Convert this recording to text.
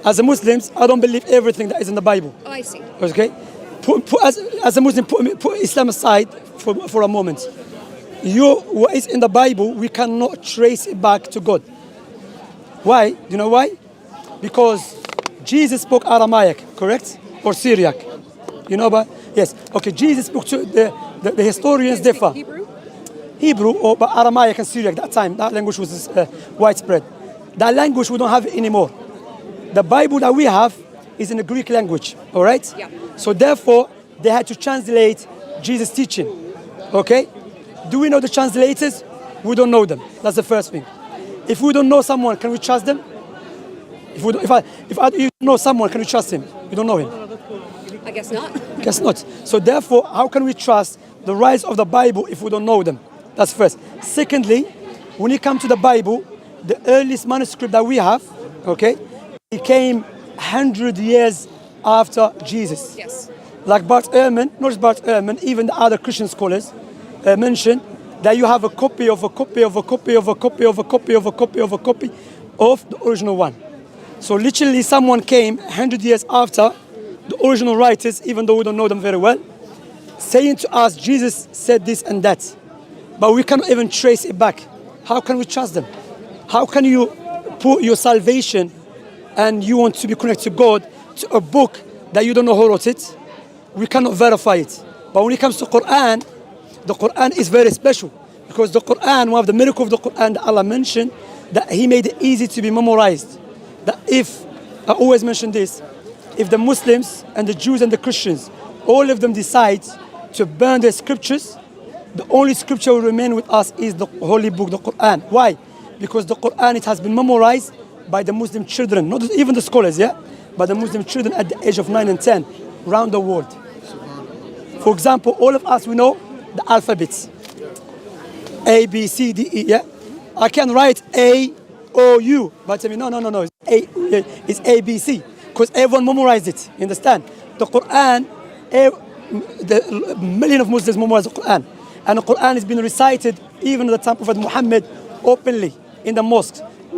As a Muslims, I don't believe everything that is in the Bible. Oh, I see. Okay? As a Muslim, put Islam aside for a moment. What is in the Bible, we cannot trace it back to God. Why? Do you know why? Because Jesus spoke Aramaic, correct? Or Syriac. You know about? Yes. Okay, Jesus spoke to the historians differ. Hebrew or but Aramaic and Syriac that time, that language was widespread. That language we don't have it anymore. The Bible that we have is in the Greek language, all right? Yeah. So therefore, they had to translate Jesus' teaching, okay? Do we know the translators? We don't know them. That's the first thing. If we don't know someone, can we trust them? If I know someone, can we trust him? We don't know him. I guess not. Guess not. So therefore, how can we trust the writers of the Bible if we don't know them? That's first. Secondly, when you come to the Bible, the earliest manuscript that we have, okay, it came 100 years after Jesus. Yes. Like Bart Ehrman, not just Bart Ehrman, even the other Christian scholars mentioned that you have a copy of a copy of a copy of a copy of a copy of a copy of a copy of the original one. So literally someone came 100 years after the original writers, even though we don't know them very well, saying to us, Jesus said this and that. But we cannot even trace it back. How can we trust them? How can you put your salvation and you want to be connected to God to a book that you don't know who wrote it? We cannot verify it. But when it comes to Quran, the Quran is very special because the Quran, one of the miracles of the Quran that Allah mentioned, that He made it easy to be memorized. That if, I always mention this, if the Muslims and the Jews and the Christians, all of them decide to burn their scriptures, the only scripture will remain with us is the holy book, the Quran. Why? Because the Quran, it has been memorized by the Muslim children, not even the scholars, yeah? But the Muslim children at the age of 9 and 10 around the world. For example, all of us, we know the alphabets. A, B, C, D, E, yeah? I can write A, O, U, but I mean, no. It's A, B, C. Because everyone memorized it, you understand? The Quran, the million of Muslims memorize the Quran. And the Quran has been recited even at the time of Prophet Muhammad openly in the mosques.